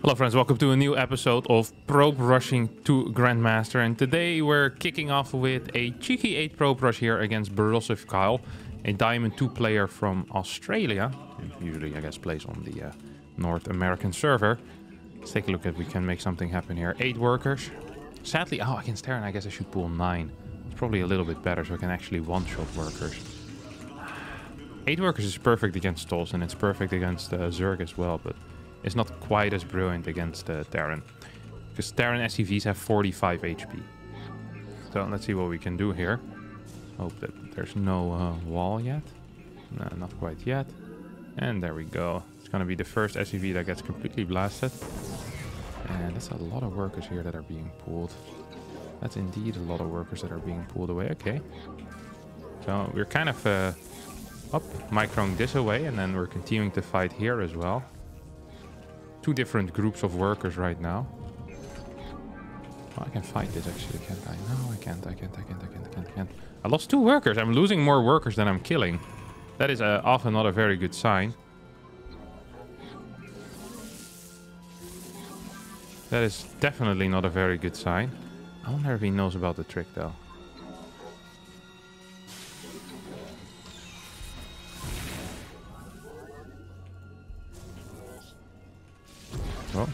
Hello friends, welcome to a new episode of Probe Rushing to Grandmaster, and today we're kicking off with a cheeky 8 probe rush here against Barosif Kyle, a Diamond 2 player from Australia, who usually I guess plays on the North American server. Let's take a look if we can make something happen here. 8 workers. Sadly, against Terran I guess I should pull 9. It's probably a little bit better so I can actually one-shot workers. 8 workers is perfect against Tolls and it's perfect against Zerg as well, but it's not quite as brilliant against Terran. Because Terran SCVs have 45 HP. So let's see what we can do here. Hope that there's no wall yet. No, not quite yet. And there we go. It's going to be the first SCV that gets completely blasted. And that's a lot of workers here that are being pulled. That's indeed a lot of workers that are being pulled away. Okay. So we're kind of microing this away, and then we're continuing to fight here as well. 2 different groups of workers right now. Oh, I can fight this actually, can't I? No, I can't. I lost 2 workers. I'm losing more workers than I'm killing. That is often not a very good sign. That is definitely not a very good sign. I wonder if he knows about the trick though. Well,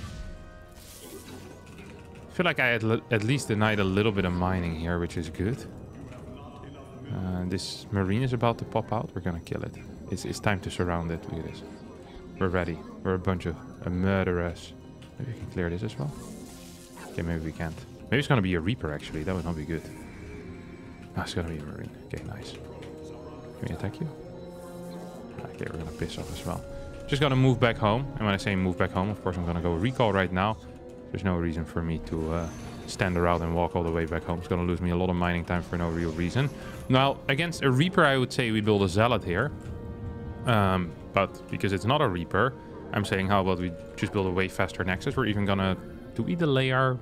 I feel like I at least denied a little bit of mining here, which is good. This marine is about to pop out. We're gonna kill it. It's time to surround it. Look at this. We're ready. We're a bunch of murderers. Maybe we can clear this as well. Okay, maybe we can't. Maybe it's gonna be a Reaper actually. That would not be good. No, it's gonna be a marine. Okay, nice. Can we attack you? Okay, we're gonna piss off as well. Just gonna move back home, and when I say move back home, of course I'm gonna go recall right now. There's no reason for me to stand around and walk all the way back home. It's gonna lose me a lot of mining time for no real reason. Now, against a Reaper, I would say we build a Zealot here. But because it's not a Reaper, I'm saying how about we just build a way faster Nexus. We're even gonna... Do we delay our...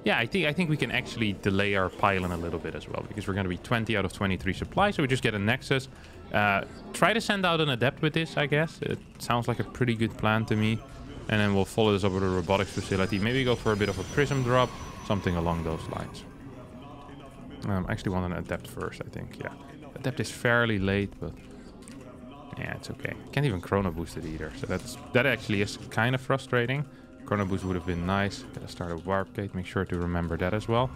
Yeah, I think we can actually delay our pylon a little bit as well, because we're gonna be 20 out of 23 supply, so we just get a Nexus. Try to send out an Adept with this, I guess. It sounds like a pretty good plan to me. And then we'll follow this up with a robotics facility. Maybe go for a bit of a prism drop. Something along those lines. I actually want an Adept first, I think. Yeah. Adept is fairly late, but... Yeah, it's okay. Can't even Chrono Boost it either. So that actually is kind of frustrating. Chrono Boost would have been nice. Gotta start a Warp Gate. Make sure to remember that as well.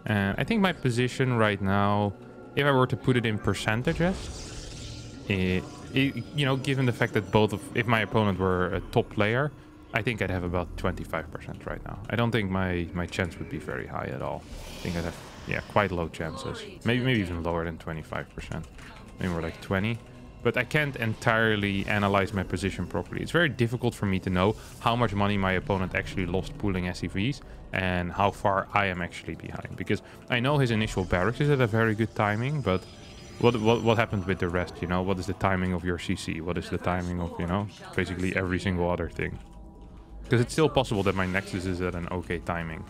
And I think my position right now, if I were to put it in percentages... you know, given the fact that if my opponent were a top player, I think I'd have about 25% right now. I don't think my chance would be very high at all. I think I'd have, yeah, quite low chances. Maybe even lower than 25%. Maybe more like 20. But I can't entirely analyze my position properly. It's very difficult for me to know how much money my opponent actually lost pooling SCVs and how far I am actually behind. Because I know his initial barracks is at a very good timing, but what happens with the rest, you know? What is the timing of your CC? What is the timing of, you know, basically every single other thing? Because it's still possible that my Nexus is at an okay timing.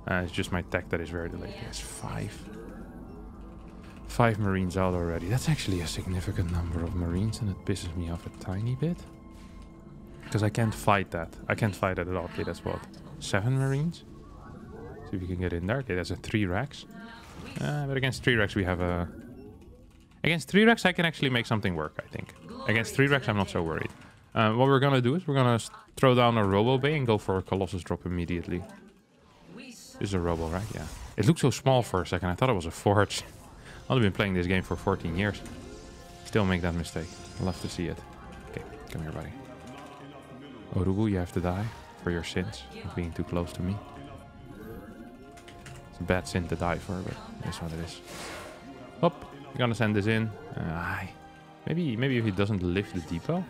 It's just my tech that is very delayed. Yes, 5 Marines out already. That's actually a significant number of Marines, and it pisses me off a tiny bit. Because I can't fight that. I can't fight that at all. Okay, that's what? 7 Marines? See if we can get in there. Okay, that's a 3 racks. But against 3 racks we have a... Against 3 racks I can actually make something work, I think. Against 3 racks I'm not so worried. What we're gonna do is we're gonna throw down a Robo Bay and go for a Colossus drop immediately. This is a Robo, right? Yeah. It looked so small for a second. I thought it was a Forge. I've been playing this game for 14 years. Still make that mistake. I'd love to see it. Okay, come here, buddy. Orugu, you have to die for your sins of being too close to me. It's a bad sin to die for, but that's what it is. Hop. Gonna send this in. Maybe if he doesn't lift the depot.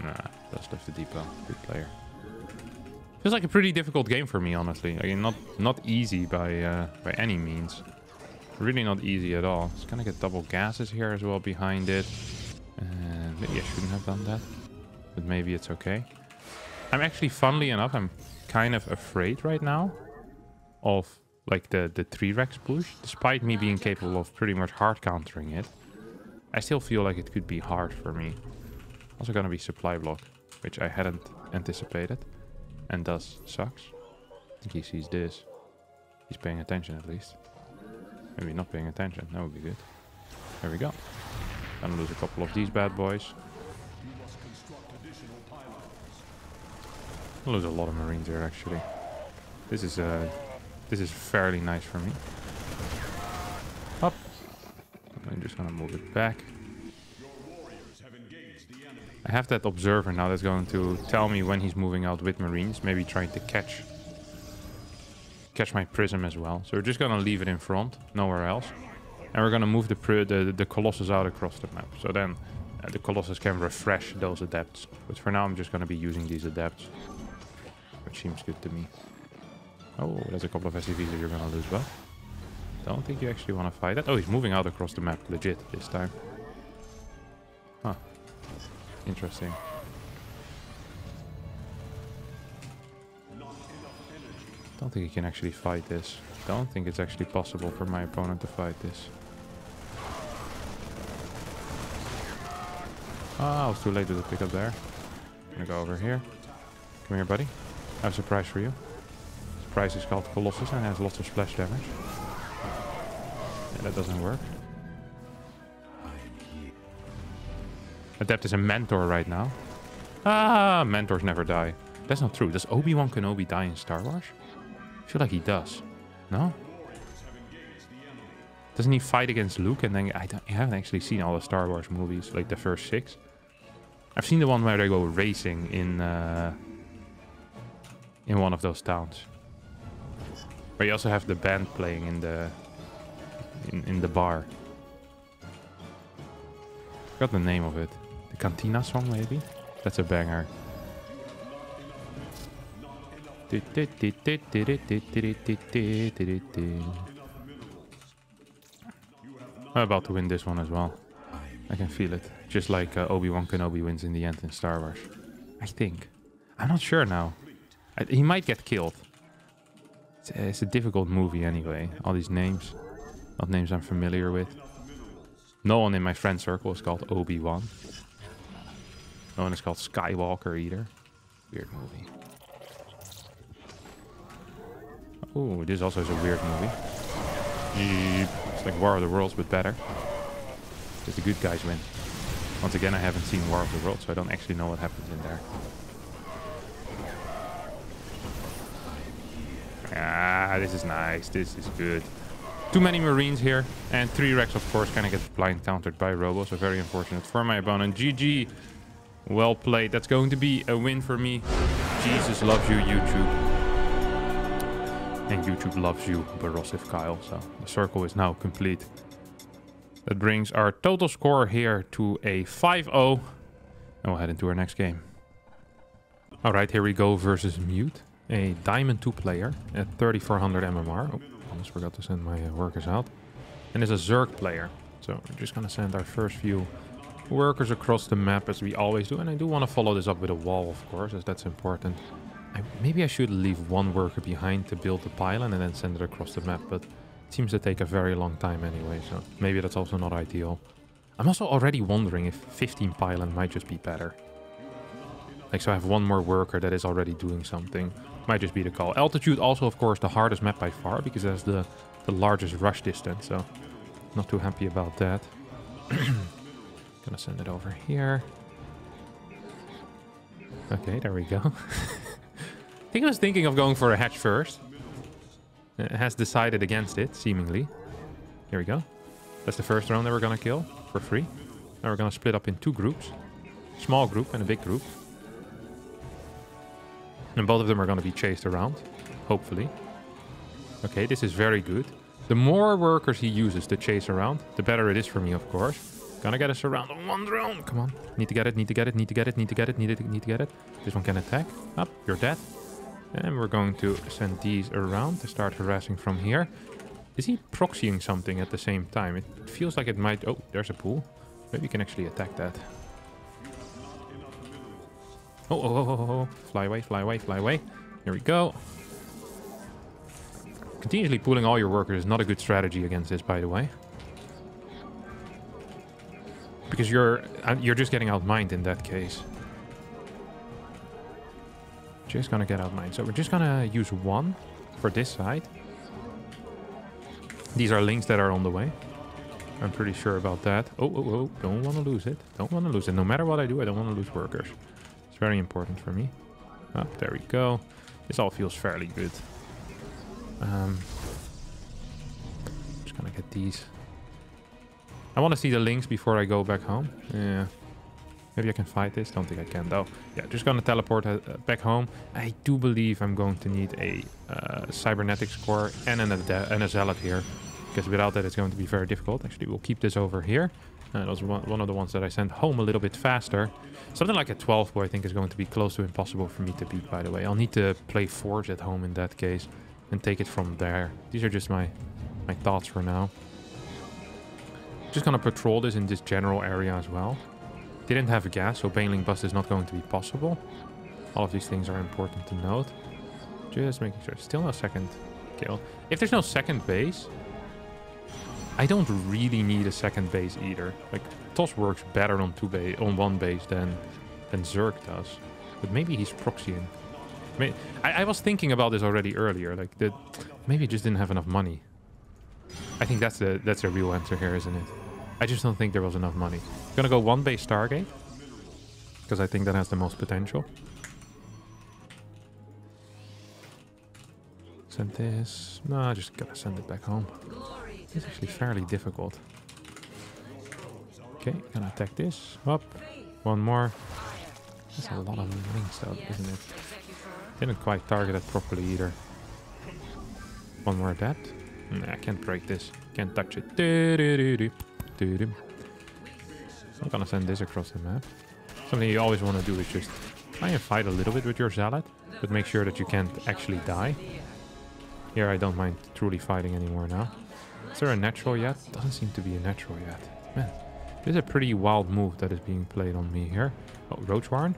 Nah, does lift the depot. Good player. Feels like a pretty difficult game for me, honestly. I mean, not easy by any means. Really not easy at all. It's gonna get double gases here as well behind it. Maybe I shouldn't have done that, but maybe it's okay. I'm actually, funnily enough, I'm kind of afraid right now of like the 3 Rex push, despite me being capable of pretty much hard countering it. I still feel like it could be hard for me. Also gonna be supply block, which I hadn't anticipated. and thus sucks. I think he sees this. He's paying attention at least. Maybe not paying attention. That would be good. There we go. Gonna lose a couple of these bad boys. I'll lose a lot of marines here actually. This is fairly nice for me. Up. I'm just gonna move it back. I have that observer now that's going to tell me when he's moving out with marines. Maybe trying to catch my prism as well. So we're just gonna leave it in front, nowhere else. And we're gonna move the Colossus out across the map. So then the Colossus can refresh those adepts. But for now I'm just gonna be using these adepts. Which seems good to me. Oh, there's a couple of SCVs that you're gonna lose, but don't think you actually want to fight that. Oh, he's moving out across the map legit this time. Huh. Interesting. Don't think he can actually fight this. Don't think it's actually possible for my opponent to fight this. Ah, I was too late with the pickup there. I'm gonna go over here. Come here, buddy. I have a surprise for you. Surprise is called Colossus and has lots of splash damage. Yeah, that doesn't work. Adept is a mentor right now. Ah, mentors never die. That's not true. Does Obi-Wan Kenobi die in Star Wars? I feel like he does. No? Doesn't he fight against Luke? And then I haven't actually seen all the Star Wars movies, like the first 6. I've seen the one where they go racing in one of those towns. Where you also have the band playing in the bar. Forgot the name of it. The Cantina song, maybe? That's a banger. I'm about to win this one as well. I can feel it. Just like Obi-Wan Kenobi wins in the end in Star Wars. I think. I'm not sure now. He might get killed. It's a difficult movie anyway. All these names. Not names I'm familiar with. No one in my friend circle is called Obi-Wan. No one is called Skywalker either. Weird movie. Oh, this also is a weird movie. It's like War of the Worlds, but better. Because the good guys win. Once again, I haven't seen War of the Worlds, so I don't actually know what happens in there. Ah, this is nice. This is good. Too many marines here. And 3 Rex, of course, kind of gets blind countered by Robo. So very unfortunate for my opponent. GG. Well played. That's going to be a win for me. Jesus loves you, YouTube. And YouTube loves you, Barosif Kyle. So the circle is now complete. That brings our total score here to a 5-0. And we'll head into our next game. Alright, here we go versus Mute. A Diamond 2 player at 3400 MMR. Oh, almost forgot to send my workers out. And is a Zerg player. So we're just going to send our first few workers across the map as we always do. And I do want to follow this up with a wall, of course, as that's important. Maybe I should leave one worker behind to build the pylon and then send it across the map. But it seems to take a very long time anyway. So maybe that's also not ideal. I'm also already wondering if 15 pylon might just be better. Like, so I have one more worker that is already doing something. Might just be the call. Altitude also, of course, the hardest map by far, because it has the largest rush distance. So not too happy about that. Gonna send it over here. Okay, there we go. I think I was thinking of going for a hatch first. It has decided against it, seemingly. Here we go. That's the first round that we're gonna kill for free. Now we're gonna split up in 2 groups. Small group and a big group. And both of them are gonna be chased around, hopefully. Okay, this is very good. The more workers he uses to chase around, the better it is for me, of course. Gonna get us around on 1 drone. Come on. Need to get it, need to get it, need to get it, need to get it, need to get it. This one can attack. Up, you're dead. And we're going to send these around to start harassing from here. Is he proxying something at the same time? It feels like it might... Oh, there's a pool. Maybe you can actually attack that. Oh. Fly away, fly away, fly away. Here we go. Continuously pulling all your workers is not a good strategy against this, by the way. Because you're just getting outmined in that case. Just gonna get out 9. So we're just gonna use 1 for this side. These are links that are on the way. I'm pretty sure about that. Oh. Don't want to lose it. Don't want to lose it. No matter what I do, I don't want to lose workers. It's very important for me. Oh, there we go. This all feels fairly good. Just gonna get these. I want to see the links before I go back home. Yeah. Maybe I can fight this. Don't think I can though. Yeah, just gonna teleport back home. I do believe I'm going to need a cybernetics core and a zealot here. Because without that, it's going to be very difficult. Actually, we'll keep this over here. That was one of the ones that I sent home a little bit faster. Something like a 12 boy, I think, is going to be close to impossible for me to beat, by the way. I'll need to play Forge at home in that case and take it from there. These are just my thoughts for now. Just going to patrol this in this general area as well. Didn't have a gas, so Baneling Bust is not going to be possible. All of these things are important to note. Just making sure. Still no second kill. If there's no second base, I don't really need a second base either. Like, Toss works better on one base than Zerg does. But maybe he's proxying. I was thinking about this already earlier. Like, maybe he just didn't have enough money. I think that's the real answer here, isn't it? I just don't think there was enough money. I'm gonna go 1 base Stargate. Because I think that has the most potential. Send this. No, I just gotta send it back home. It's actually fairly difficult. Okay, gonna attack this. Up. 1 more. That's a lot of links though, isn't it? Didn't quite target it properly either. 1 more adept. Nah, I can't break this. Can't touch it. I'm gonna send this across the map. Something you always want to do is just try and fight a little bit with your Zealot, but make sure that you can't actually die. Here I don't mind truly fighting anymore now. Is there a natural yet? Doesn't seem to be a natural yet. Man, this is a pretty wild move that is being played on me here. Oh, Roach Warren.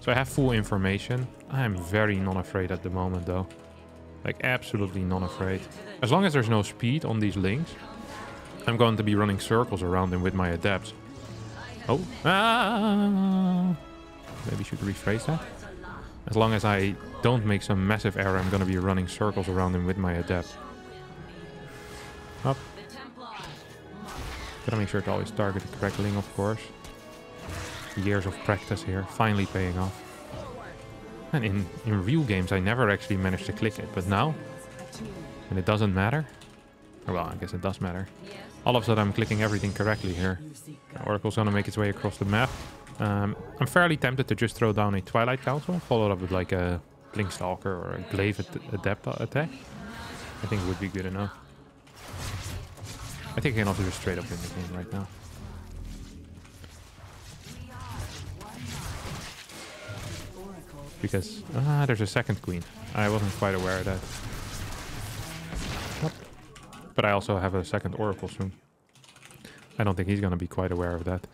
So I have full information. I am very non-afraid at the moment though. Like absolutely non-afraid. As long as there's no speed on these links, I'm going to be running circles around him with my adepts. Oh. Ah! Maybe should rephrase that. As long as I don't make some massive error, I'm going to be running circles around him with my adept. Up. Gotta make sure to always target the correct link, of course. Years of practice here, finally paying off. And in real games, I never actually managed to click it, but now, and it doesn't matter. Well, I guess it does matter. All of a sudden, I'm clicking everything correctly here. Oracle's gonna make its way across the map. I'm fairly tempted to just throw down a Twilight Council, followed up with like a Blink Stalker or a Glaive Adept attack. I think it would be good enough. I think I can also just straight up win the game right now. Because, there's a second queen. I wasn't quite aware of that. But I also have a second Oracle soon. I don't think he's going to be quite aware of that.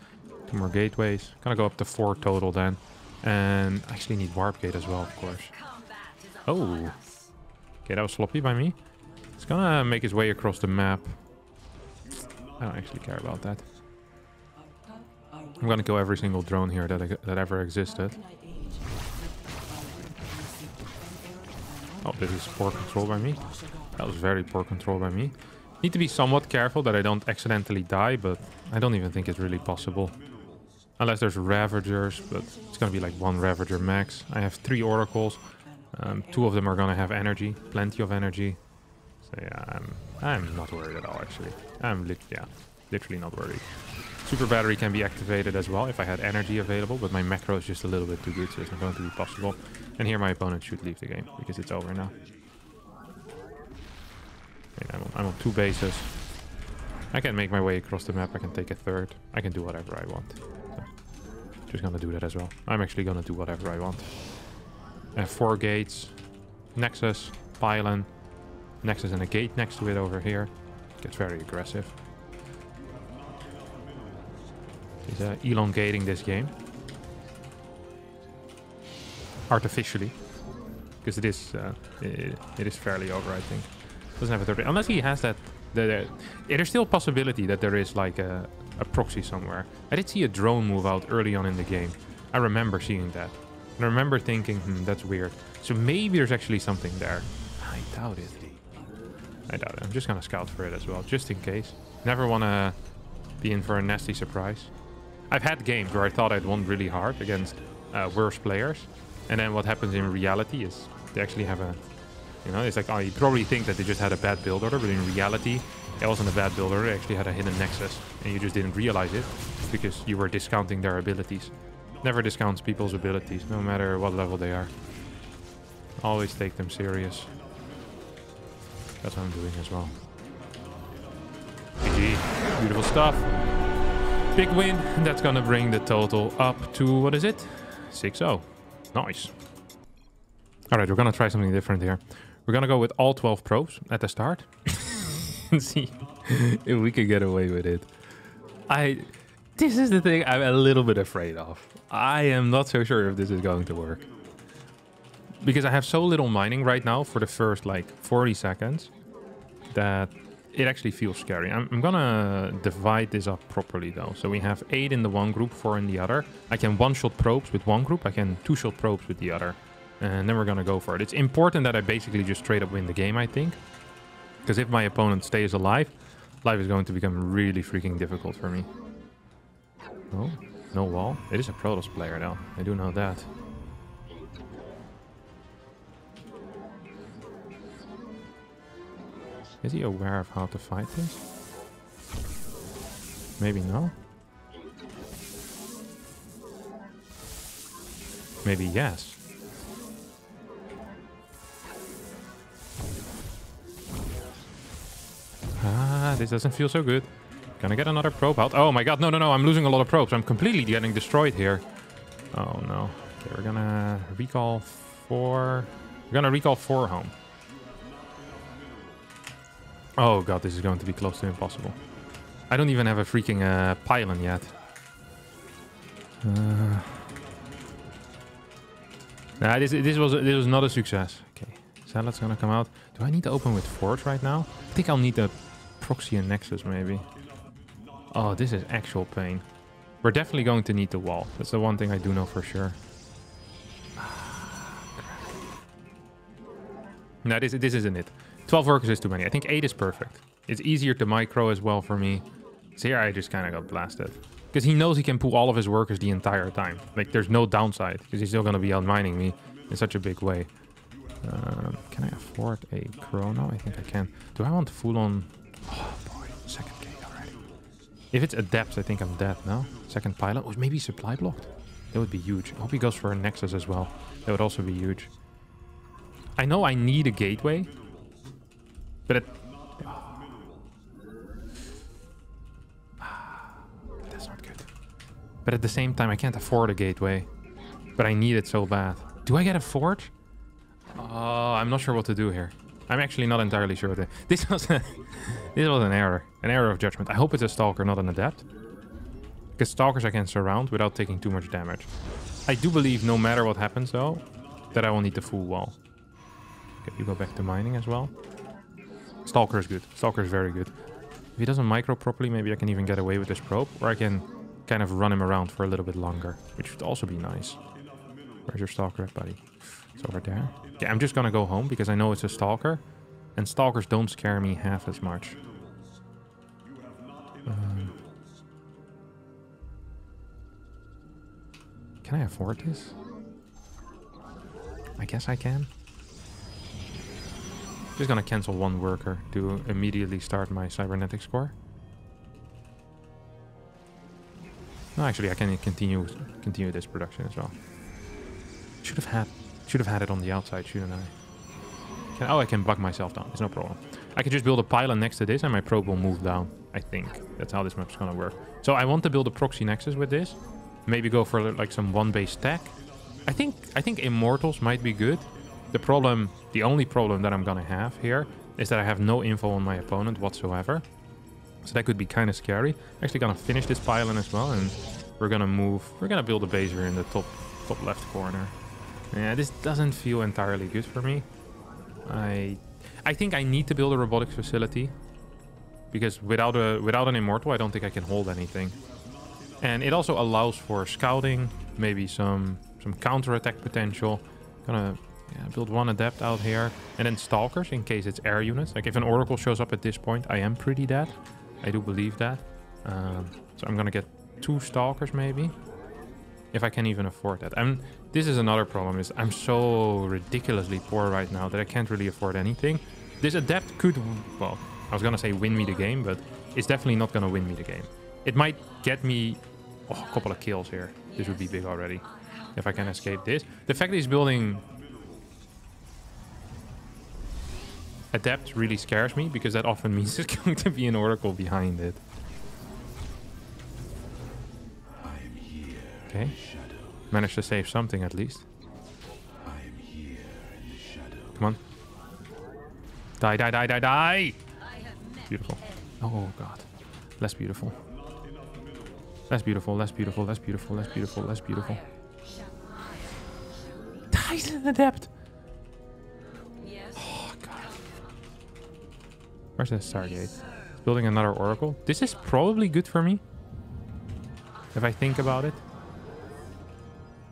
2 more gateways. Gonna go up to 4 total then. And I actually need Warp Gate as well, of course. Oh. Okay, that was sloppy by me. It's gonna make his way across the map. I don't actually care about that. I'm gonna kill every single drone here that ever existed. Oh, this is poor control by me. That was very poor control by me. Need to be somewhat careful that I don't accidentally die, but I don't even think it's really possible. Unless there's Ravagers, but it's gonna be like 1 Ravager max. I have 3 Oracles. 2 of them are gonna have energy, plenty of energy. So yeah, I'm not worried at all actually. I'm literally not worried. Super Battery can be activated as well if I had energy available, but my macro is just a little bit too good, so it's not going to be possible. And here my opponent should leave the game because it's over now. And I'm on 2 bases. I can make my way across the map. I can take a 3rd. I can do whatever I want. So, just gonna do that as well. I'm actually gonna do whatever I want. I have 4 gates. Nexus, pylon. Nexus and a gate next to it over here. Gets very aggressive. He's elongating this game. Artificially. Because it is fairly over, I think. Doesn't have a 30. Unless he has that... There's still a possibility that there is like a proxy somewhere. I did see a drone move out early on in the game. I remember seeing that. And I remember thinking, that's weird. So maybe there's actually something there. I doubt it. I doubt it. I'm just gonna scout for it as well, just in case. Never wanna be in for a nasty surprise. I've had games where I thought I'd won really hard against worse players. And then what happens in reality is they actually have a... You know, it's like, oh, you probably think that they just had a bad build order, but in reality, it wasn't a bad build order. They actually had a hidden Nexus, and you just didn't realize it because you were discounting their abilities. Never discounts people's abilities, no matter what level they are. Always take them serious. That's what I'm doing as well. GG. Beautiful stuff. Big win. That's gonna bring the total up to, what is it? 6-0. Nice. Alright, we're gonna try something different here. We're gonna go with all 12 probes at the start. And see if we can get away with it. This is the thing I'm a little bit afraid of. I am not so sure if this is going to work. Because I have so little mining right now for the first like 40 seconds that it actually feels scary. I'm gonna divide this up properly though. So we have 8 in the one group, 4 in the other. I can one-shot probes with one group. I can two-shot probes with the other. And then we're gonna go for it. It's important that I basically just straight up win the game, I think. Because if my opponent stays alive, life is going to become really freaking difficult for me. Oh, no wall. It is a Protoss player though. I do know that. Is he aware of how to fight this? Maybe no. Maybe yes. Ah, this doesn't feel so good. Gonna get another probe out. Oh my god, no, I'm losing a lot of probes. I'm completely getting destroyed here. Oh no. Okay, we're gonna recall 4. We're gonna recall 4 home. Oh god, this is going to be close to impossible. I don't even have a freaking pylon yet. Nah, this was not a success. Okay, Salad's gonna come out. Do I need to open with Forge right now? I think I'll need a Proxy and Nexus maybe. Oh, this is actual pain. We're definitely going to need the wall. That's the one thing I do know for sure. No, this isn't it. 12 workers is too many. I think 8 is perfect. It's easier to micro as well for me. So here I just kind of got blasted. Because he knows he can pull all of his workers the entire time. Like, there's no downside. Because he's still going to be out-mining me in such a big way. Can I afford a chrono? I think I can. Do I want full-on... Oh, boy. Second gate already. If it's adept, I think I'm dead, no? Second pylon? Oh, maybe supply blocked? That would be huge. I hope he goes for a Nexus as well. That would also be huge. I know I need a gateway. But it... That's not good. But at the same time, I can't afford a gateway. But I need it so bad. Do I get a forge? Oh, I'm not sure what to do here. I'm actually not entirely sure. This was an error. An error of judgment. I hope it's a Stalker, not an Adept. Because Stalkers I can surround without taking too much damage. I do believe no matter what happens, though, that I will need the full wall. Okay, you go back to mining as well. Stalker is good. Stalker is very good. If he doesn't micro properly, maybe I can even get away with this probe. Or I can kind of run him around for a little bit longer. Which would also be nice. Where's your Stalker at, buddy? It's over there. Okay, I'm just gonna go home because I know it's a Stalker. And Stalkers don't scare me half as much. Can I afford this? I guess I can. Just gonna cancel one worker to immediately start my cybernetics core. No, actually, I can continue this production as well. Should have had it on the outside, shouldn't I? Oh, I can bug myself down. It's no problem. I can just build a pylon next to this, and my probe will move down. I think that's how this map's gonna work. So I want to build a proxy nexus with this. Maybe go for like some one-base stack. I think Immortals might be good. The only problem that I'm gonna have here is that I have no info on my opponent whatsoever. So that could be kind of scary. Actually gonna finish this pylon as well, and we're gonna build a base here in the top left corner. Yeah, this doesn't feel entirely good for me. I think I need to build a robotics facility, because without an Immortal, I don't think I can hold anything. And it also allows for scouting, maybe some some counter-attack potential. Gonna build one adept out here. And then stalkers in case it's air units. Like if an oracle shows up at this point, I am pretty dead. I do believe that. So I'm gonna get 2 stalkers maybe. If I can even afford that. This is another problem, is I'm so ridiculously poor right now that I can't really afford anything. This adept could, well, I was gonna say win me the game, but it's definitely not gonna win me the game. It might get me a couple of kills here. This would be big already. If I can escape this. The fact that he's building adept really scares me, because that often means there's going to be an oracle behind it. Okay. Managed to save something at least. Come on. Die, die, die, die, die! Beautiful. Oh god. Less beautiful. Less beautiful, less beautiful, less beautiful, less beautiful, less beautiful. Titan adept! Oh god. Where's the Stargate? Building another oracle. This is probably good for me. If I think about it.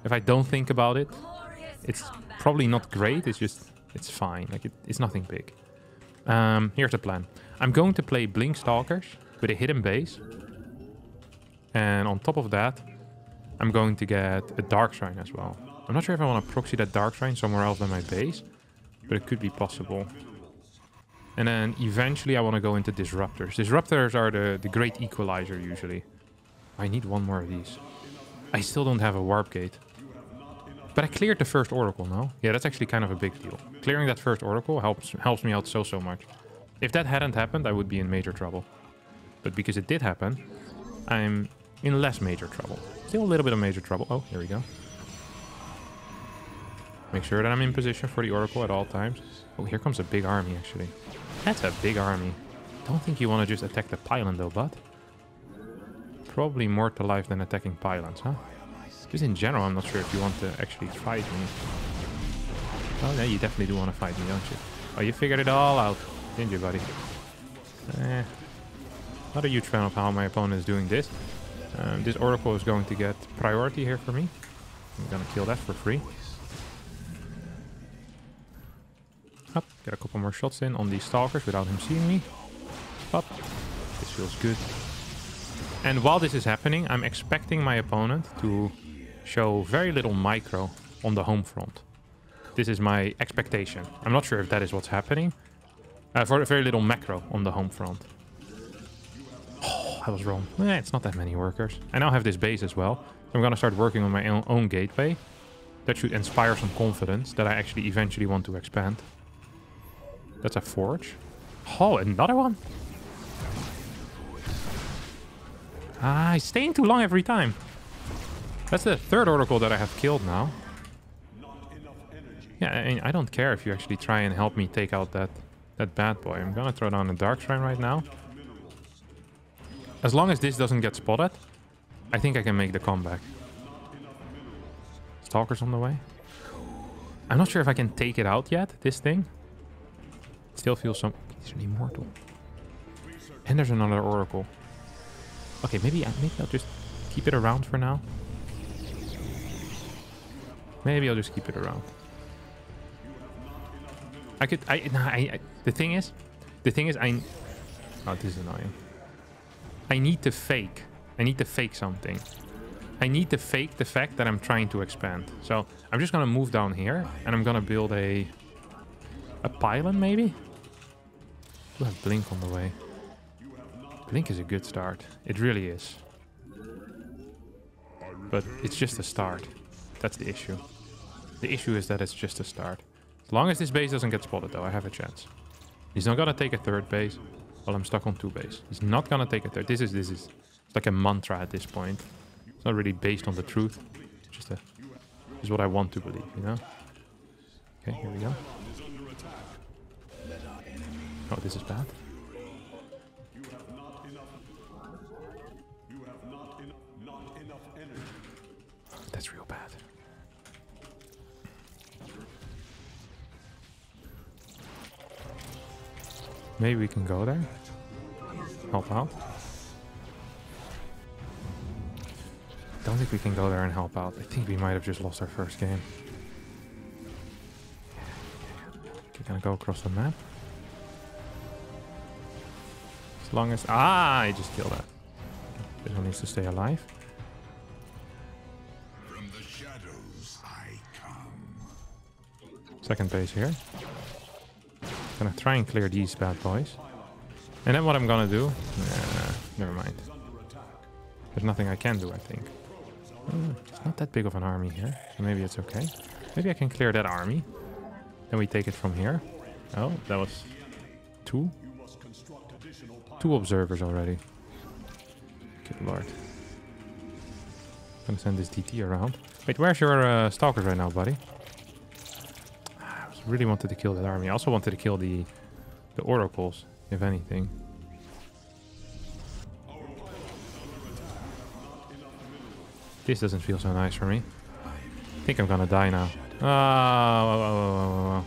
If I don't think about it, it's probably not great. It's just, it's fine. Like it's nothing big. Here's the plan. I'm going to play Blink Stalkers with a hidden base. And on top of that, I'm going to get a Dark Shrine as well. I'm not sure if I want to proxy that Dark Shrine somewhere else than my base, but it could be possible. And then eventually I want to go into Disruptors. Disruptors are the great equalizer usually. I need one more of these. I still don't have a warp gate. But I cleared the first oracle, no? Yeah, that's actually kind of a big deal. Clearing that first oracle helps me out so much. If that hadn't happened, I would be in major trouble. But because it did happen, I'm in less major trouble. Still a little bit of major trouble. Oh, here we go. Make sure that I'm in position for the oracle at all times. Oh, here comes a big army, actually. That's a big army. Don't think you want to just attack the pylon, though, bud. Probably more to life than attacking pylons, huh? Just in general, I'm not sure if you want to actually fight me. Oh, yeah, you definitely do want to fight me, don't you? Oh, you figured it all out, didn't you, buddy? Not a huge fan of how my opponent is doing this. This oracle is going to get priority here for me. I'm gonna kill that for free. Up, get a couple more shots in on these stalkers without him seeing me. Up, this feels good. And while this is happening, I'm expecting my opponent to show very little micro on the home front. This is my expectation. I'm not sure if that is what's happening. For very little macro on the home front. Oh, I was wrong. It's not that many workers. I now have this base as well. I'm going to start working on my own gateway. That should inspire some confidence that I actually eventually want to expand. That's a forge. Oh, another one. Ah, he's staying too long every time. That's the third oracle that I have killed now. Yeah, I don't care if you actually try and help me take out that bad boy. I'm gonna throw down a Dark Shrine right now. As long as this doesn't get spotted, I think I can make the comeback. Stalker's on the way. I'm not sure if I can take it out yet, this thing. Still feels some... He's an immortal. And there's another oracle. Okay, maybe I'll just keep it around for now. Maybe I'll just keep it around. The thing is, oh, this is annoying. I need to fake something. I need to fake the fact that I'm trying to expand. So I'm just gonna move down here and I'm gonna build a pylon maybe? I have Blink on the way. Blink is a good start. It really is. But it's just a start. That's the issue. The issue is that it's just a start. As long as this base doesn't get spotted though, I have a chance. He's not gonna take a third base. Well, I'm stuck on 2 base. He's not gonna take a third. This is it's like a mantra at this point. It's not really based on the truth. It's just is what I want to believe, you know? Okay, here we go. Oh, this is bad. That's real bad. Maybe we can go there. Help out. don't think we can go there and help out. I think we might have just lost our first game. Okay, gonna go across the map. As long as... Ah, I just killed that. This one needs to stay alive. From the shadows I come. Second base here. Gonna try and clear these bad boys. And then what I'm gonna do... never mind. There's nothing I can do, I think. It's not that big of an army here, so maybe it's okay. Maybe I can clear that army. Then we take it from here. Oh, that was two. Two observers already. Good lord. Gonna send this DT around. Wait, where's your stalkers right now, buddy? I really wanted to kill that army. I also wanted to kill the oracles, if anything. This doesn't feel so nice for me. I think I'm gonna die now. Oh,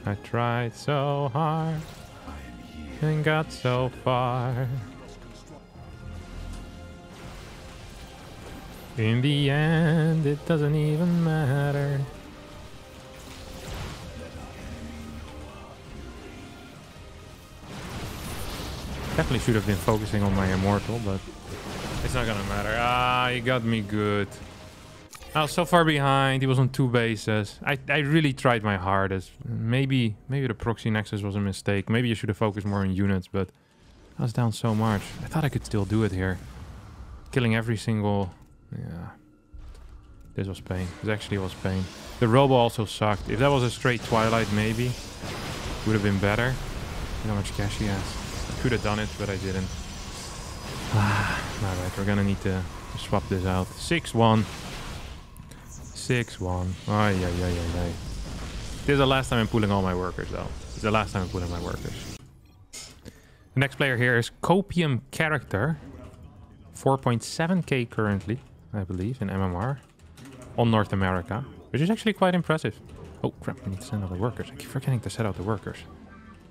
I tried so hard and got so far. In the end, it doesn't even matter. Definitely should have been focusing on my immortal, but it's not gonna matter. Ah, he got me good. I was so far behind. He was on 2 bases. I really tried my hardest. Maybe the proxy Nexus was a mistake. Maybe you should have focused more on units, but I was down so much. I thought I could still do it here. Killing every single... Yeah. This was pain. This actually was pain. The robo also sucked. If that was a straight Twilight, maybe would have been better. Look how much cash he has. I could have done it, but I didn't. Alright, we're gonna need to swap this out. 6-1. 6-1. Ay, ay, ay, ay, ay. This is the last time I'm pulling all my workers, though. This is the last time I'm pulling my workers. The next player here is Copium Character. 4.7k currently, I believe, in MMR. On North America. Which is actually quite impressive. Oh, crap. I need to send out the workers. I keep forgetting to set out the workers.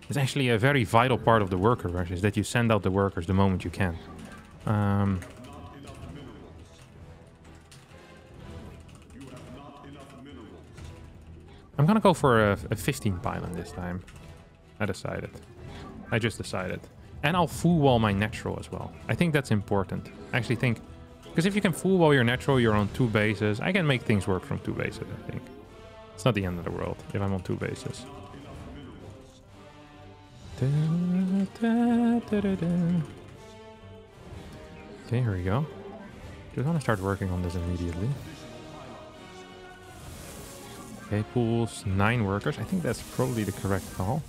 It's actually a very vital part of the worker rush, is that you send out the workers the moment you can. I'm gonna go for a 15 pylon this time. I just decided. And I'll full wall my natural as well. I think that's important. I actually think... Because if you can full wall your natural, you're on 2 bases. I can make things work from 2 bases, I think. It's not the end of the world if I'm on 2 bases. Okay, here we go. Just want to start working on this immediately. Okay, pulls 9 workers. I think that's probably the correct call.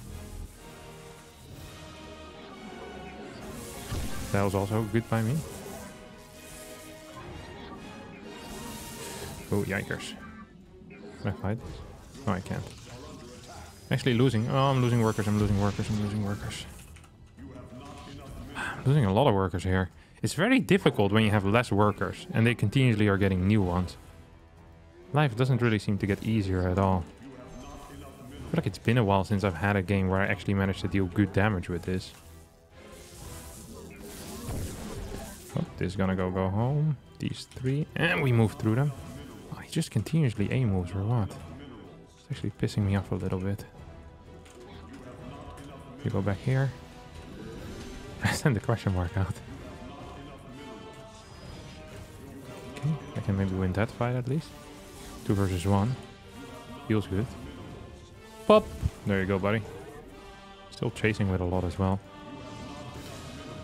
That was also good by me. Oh, yikers. Can I fight this? No, I can't. Actually losing. Oh, I'm losing workers, I'm losing workers, I'm losing workers. I'm losing a lot of workers here. It's very difficult when you have less workers and they continuously are getting new ones. Life doesn't really seem to get easier at all. I feel like it's been a while since I've had a game where I actually managed to deal good damage with this. Oh, this is gonna go home. These 3. And we move through them. Oh, he just continuously A moves or what? It's actually pissing me off a little bit. You go back here. Send the question mark out. Okay, I can maybe win that fight at least. 2 versus 1. Feels good. Pop! There you go, buddy. Still chasing with a lot as well.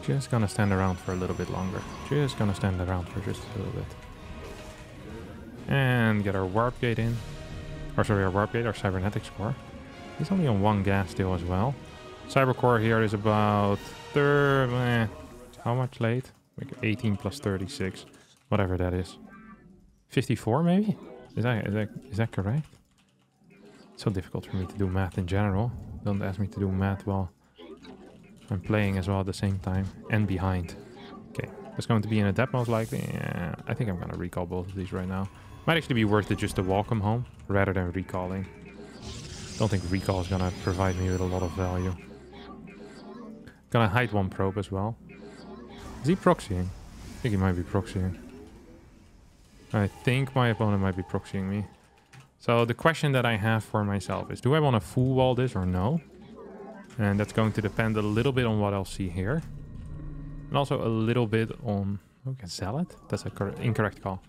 Just gonna stand around for a little bit longer. Just gonna stand around for just a little bit. And get our warp gate in. Or sorry, our warp gate, our cybernetics core. He's only on 1 gas still as well. Cyber core here is about how much late? Like 18 plus 36. Whatever that is. 54 maybe? Is that correct? It's so difficult for me to do math in general. Don't ask me to do math while I'm playing as well at the same time. And behind. Okay, that's going to be in a depth most likely. Yeah, I think I'm going to recall both of these right now. Might actually be worth it just to walk them home rather than recalling. Don't think recall is going to provide me with a lot of value. Gonna hide 1 probe as well. Is he proxying? I think he might be proxying. I think my opponent might be proxying me. So the question that I have for myself is, do I want to full wall this or no? And that's going to depend a little bit on what I'll see here. And also a little bit on... Oh, we can sell it? That's an incorrect call.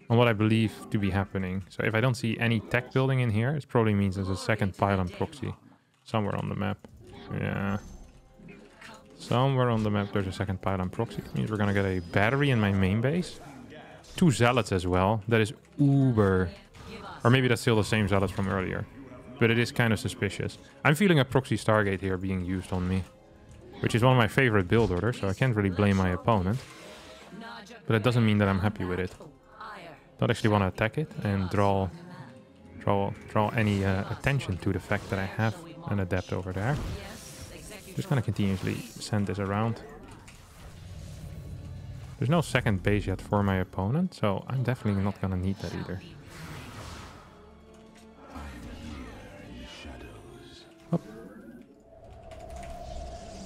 On what I believe to be happening. So if I don't see any tech building in here, it probably means there's a second pylon proxy somewhere on the map. Yeah. Somewhere on the map there's a second pylon proxy. It means we're going to get a battery in my main base. 2 zealots as well. That is uber. Or maybe that's still the same zealots from earlier. But it is kind of suspicious. I'm feeling a proxy Stargate here being used on me. Which is one of my favorite build orders, so I can't really blame my opponent. But it doesn't mean that I'm happy with it. Don't actually want to attack it and draw any attention to the fact that I have an adept over there. Just gonna continuously send this around. There's no second base yet for my opponent, so I'm definitely not gonna need that either. Oh.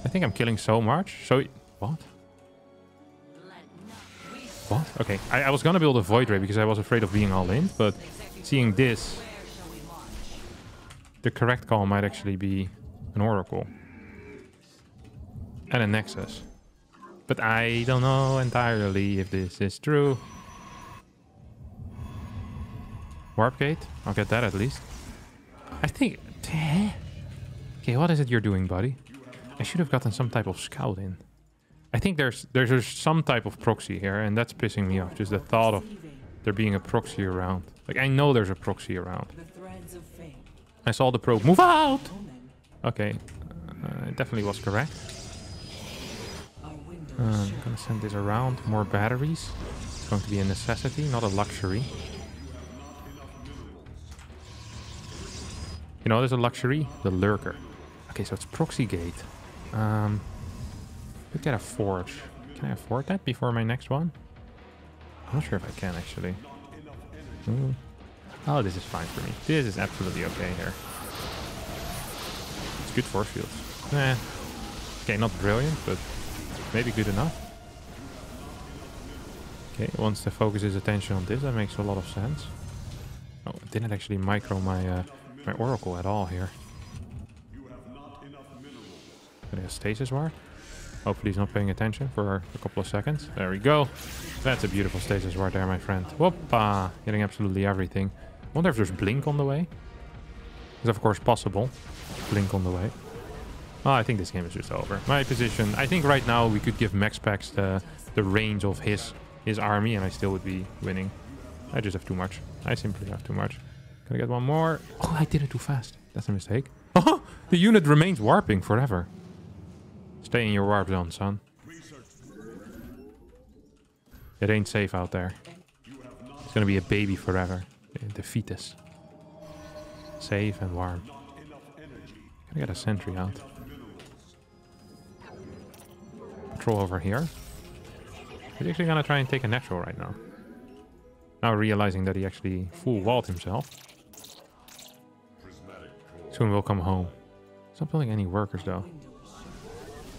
I think I'm killing so much. So what? What? Okay, I was gonna build a Void Ray because I was afraid of being all in, but seeing this, the correct call might actually be an Oracle. And a Nexus. But I don't know entirely if this is true. Warp Gate? I'll get that at least. I think... Okay, what is it you're doing, buddy? I should have gotten some type of scout in. I think there's some type of proxy here, and that's pissing me off. Just the thought of there being a proxy around. Like, I know there's a proxy around. I saw the probe move out! Okay, it definitely was correct. I'm gonna send this around. More batteries. It's going to be a necessity, not a luxury. You know, there's a luxury. The Lurker. Okay, so it's Proxy Gate. Could get a Forge. Can I afford that before my next one? I'm not sure if I can, actually. Ooh. Oh, this is fine for me. This is absolutely okay here. It's good force fields. Okay, not brilliant, but... maybe good enough. Okay, wants to focus his attention on this. That makes a lot of sense. Oh, I didn't actually micro my my Oracle at all here. But a Stasis Ward. Hopefully he's not paying attention for a couple of seconds. There we go. That's a beautiful Stasis Ward there, my friend. Whoopa! Getting absolutely everything. Wonder if there's Blink on the way. It's of course possible. Blink on the way. Oh, I think this game is just over. My position, I think right now we could give Max Pax the range of his army and I still would be winning. I just have too much. I simply have too much. Can I get one more? Oh, I did it too fast. That's a mistake. Oh, the unit remains warping forever. Stay in your warp zone, son. It ain't safe out there. It's gonna be a baby forever. The fetus. Safe and warm. Can I get a sentry out? Patrol over here. He's actually gonna try and take a natural right now. Now realizing that he actually full walled himself. Soon we'll come home. He's not building any workers though.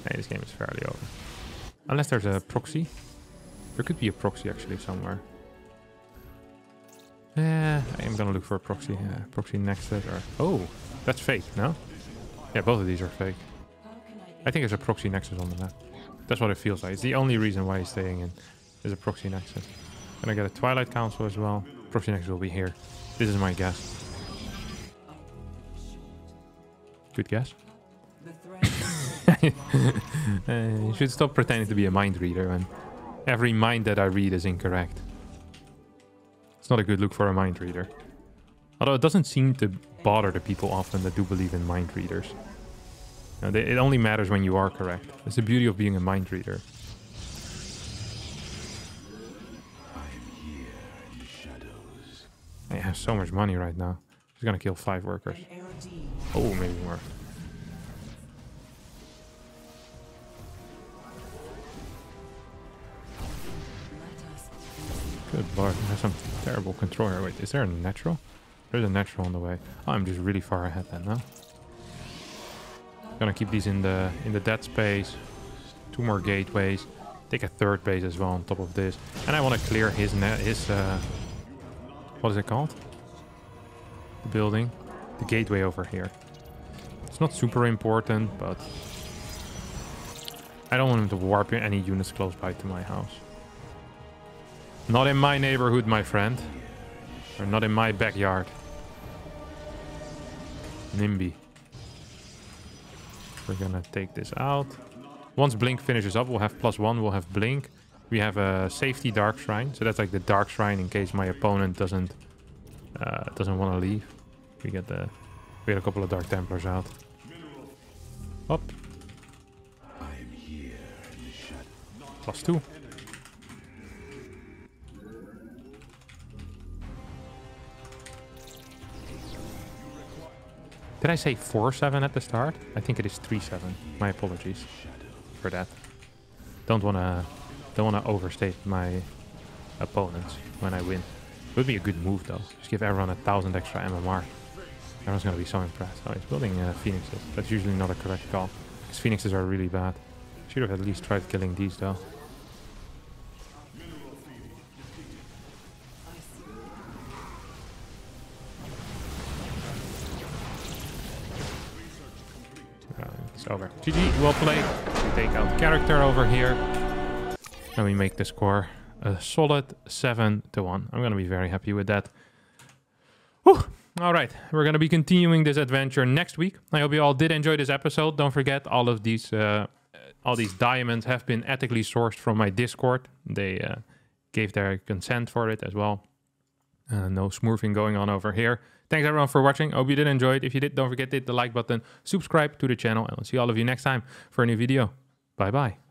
Hey, this game is fairly over. Unless there's a proxy. There could be a proxy actually somewhere. I am gonna look for a proxy. Proxy Nexus or... oh, that's fake, no? Yeah, both of these are fake. I think there's a Proxy Nexus on the map. That's what it feels like. It's the only reason why he's staying in. There's a Proxy Nexus. Gonna get a Twilight Council as well. Proxy Nexus will be here. This is my guess. Good guess. You should stop pretending to be a mind reader when every mind that I read is incorrect. It's not a good look for a mind reader. Although it doesn't seem to bother the people often that do believe in mind readers. You know, it only matters when you are correct. That's the beauty of being a mind reader. I have so much money right now. He's gonna kill 5 workers. Oh, maybe more. Good lord, I have some terrible control here. Wait, is there a natural? There's a natural on the way. Oh, I'm just really far ahead then, no? Gonna keep these in the dead space. 2 more gateways. Take a third base as well on top of this. And I want to clear his what is it called? The building. The gateway over here. It's not super important, but I don't want him to warp any units close by to my house. Not in my neighborhood, my friend. Or not in my backyard. NIMBY. We're gonna take this out. Once Blink finishes up, we'll have +1, we'll have Blink. We have a safety Dark Shrine. So that's like the Dark Shrine in case my opponent doesn't want to leave. We get a couple of Dark Templars out. Up. +2. Did I say 4-7 at the start? I think it is 3-7. My apologies for that. Don't wanna overstate my opponents when I win. It would be a good move though. Just give everyone 1,000 extra MMR. Everyone's gonna be so impressed. Oh, he's building Phoenixes. That's usually not a correct call. Because Phoenixes are really bad. Should have at least tried killing these though. It's over. GG, well played. We take out character over here. And we make the score a solid 7-1. I'm going to be very happy with that. Whew. All right, we're going to be continuing this adventure next week. I hope you all did enjoy this episode. Don't forget, all these diamonds have been ethically sourced from my Discord. They gave their consent for it as well. No smoothing going on over here. Thanks everyone for watching. Hope you did enjoy it. If you did, don't forget to hit the like button, subscribe to the channel, and I'll see all of you next time for a new video. Bye bye.